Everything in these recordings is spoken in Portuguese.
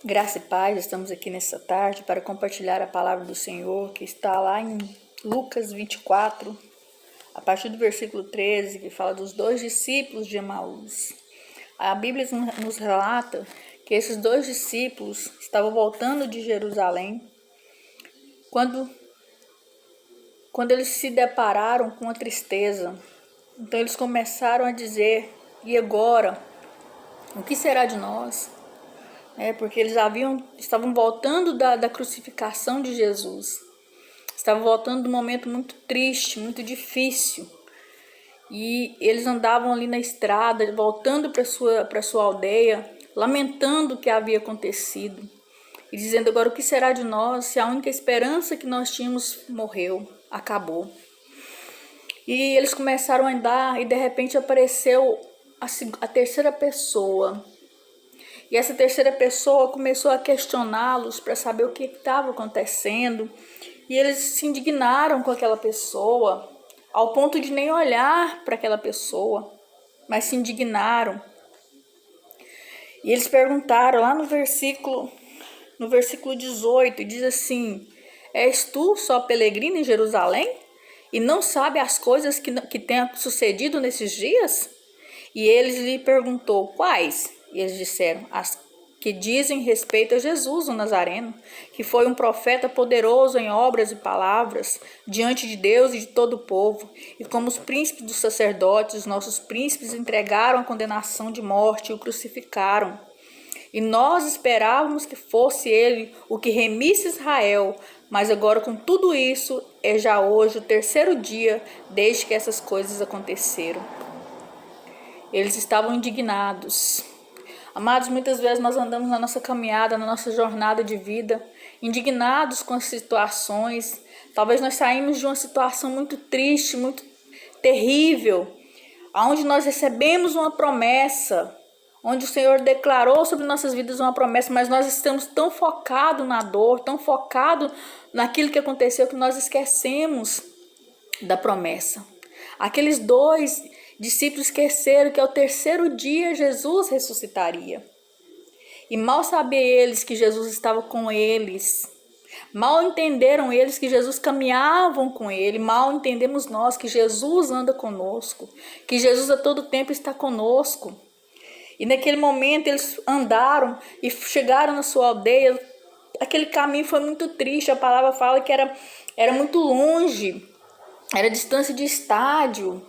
Graça e paz, estamos aqui nessa tarde para compartilhar a palavra do Senhor, que está lá em Lucas 24, a partir do versículo 13, que fala dos dois discípulos de Emaús. A Bíblia nos relata que esses dois discípulos estavam voltando de Jerusalém quando eles se depararam com a tristeza. Então eles começaram a dizer: e agora? O que será de nós? Porque eles estavam voltando da crucificação de Jesus. Estavam voltando de um momento muito triste, muito difícil. E eles andavam ali na estrada, voltando para sua aldeia, lamentando o que havia acontecido. E dizendo: agora o que será de nós se a única esperança que nós tínhamos morreu, acabou. E eles começaram a andar e de repente apareceu a terceira pessoa. E essa terceira pessoa começou a questioná-los para saber o que estava acontecendo. E eles se indignaram com aquela pessoa, ao ponto de nem olhar para aquela pessoa, mas se indignaram. E eles perguntaram lá no versículo 18, diz assim: és tu só peregrino em Jerusalém? E não sabe as coisas que têm sucedido nesses dias? E eles lhe perguntou: quais? E eles disseram: as que dizem respeito a Jesus, o Nazareno, que foi um profeta poderoso em obras e palavras, diante de Deus e de todo o povo. E como os príncipes dos sacerdotes, os nossos príncipes entregaram a condenação de morte e o crucificaram. E nós esperávamos que fosse ele o que remisse Israel, mas agora com tudo isso é já hoje o terceiro dia desde que essas coisas aconteceram. Eles estavam indignados. Amados, muitas vezes nós andamos na nossa caminhada, na nossa jornada de vida, indignados com as situações. Talvez nós saímos de uma situação muito triste, muito terrível, onde nós recebemos uma promessa, onde o Senhor declarou sobre nossas vidas uma promessa, mas nós estamos tão focados na dor, tão focados naquilo que aconteceu, que nós esquecemos da promessa. Aqueles dois discípulos esqueceram que ao terceiro dia Jesus ressuscitaria. E mal sabiam eles que Jesus estava com eles. Mal entenderam eles que Jesus caminhava com ele. Mal entendemos nós que Jesus anda conosco. Que Jesus a todo tempo está conosco. E naquele momento eles andaram e chegaram na sua aldeia. Aquele caminho foi muito triste. A palavra fala que era muito longe. Era distância de estádio.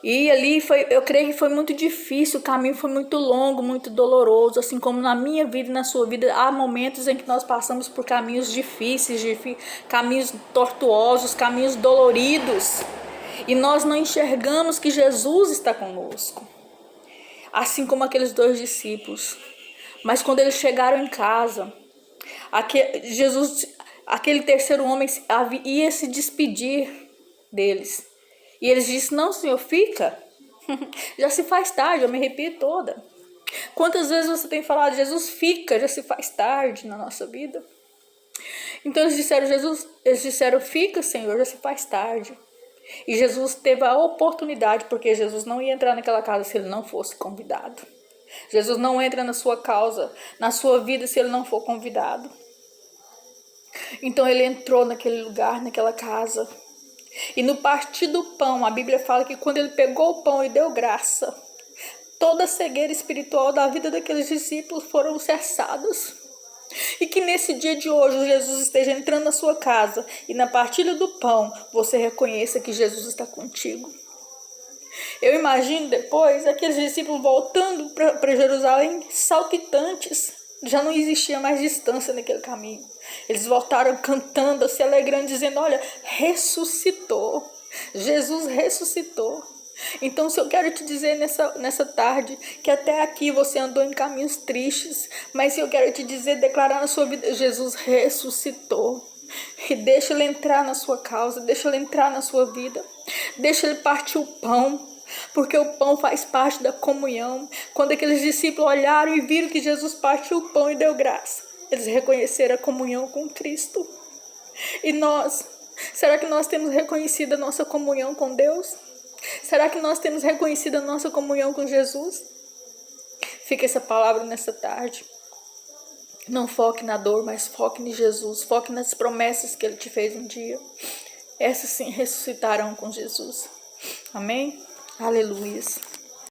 E ali eu creio que foi muito difícil, o caminho foi muito longo, muito doloroso, assim como na minha vida e na sua vida, há momentos em que nós passamos por caminhos difíceis, caminhos tortuosos, caminhos doloridos, e nós não enxergamos que Jesus está conosco, assim como aqueles dois discípulos. Mas quando eles chegaram em casa, aquele terceiro homem ia se despedir deles. E eles disseram: não, Senhor, fica. Já se faz tarde, eu me arrepio toda. Quantas vezes você tem falado: Jesus, fica, já se faz tarde na nossa vida? Então eles disseram: fica, Senhor, já se faz tarde. E Jesus teve a oportunidade, porque Jesus não ia entrar naquela casa se ele não fosse convidado. Jesus não entra na sua causa, na sua vida, se ele não for convidado. Então ele entrou naquele lugar, naquela casa. E no partir do pão, a Bíblia fala que quando ele pegou o pão e deu graça, toda a cegueira espiritual da vida daqueles discípulos foram cessadas. E que nesse dia de hoje Jesus esteja entrando na sua casa e na partilha do pão você reconheça que Jesus está contigo. Eu imagino depois aqueles discípulos voltando para Jerusalém saltitantes. Já não existia mais distância naquele caminho. Eles voltaram cantando, se alegrando, dizendo: olha, ressuscitou. Jesus ressuscitou. Então, se eu quero te dizer nessa tarde, que até aqui você andou em caminhos tristes, mas se eu quero te dizer, declarar na sua vida: Jesus ressuscitou. E deixa ele entrar na sua causa, deixa ele entrar na sua vida, deixa ele partir o pão. Porque o pão faz parte da comunhão. Quando aqueles discípulos olharam e viram que Jesus partiu o pão e deu graça, eles reconheceram a comunhão com Cristo. E nós, será que nós temos reconhecido a nossa comunhão com Deus? Será que nós temos reconhecido a nossa comunhão com Jesus? Fica essa palavra nessa tarde. Não foque na dor, mas foque em Jesus. Foque nas promessas que Ele te fez um dia. Essas sim ressuscitarão com Jesus. Amém? Aleluia.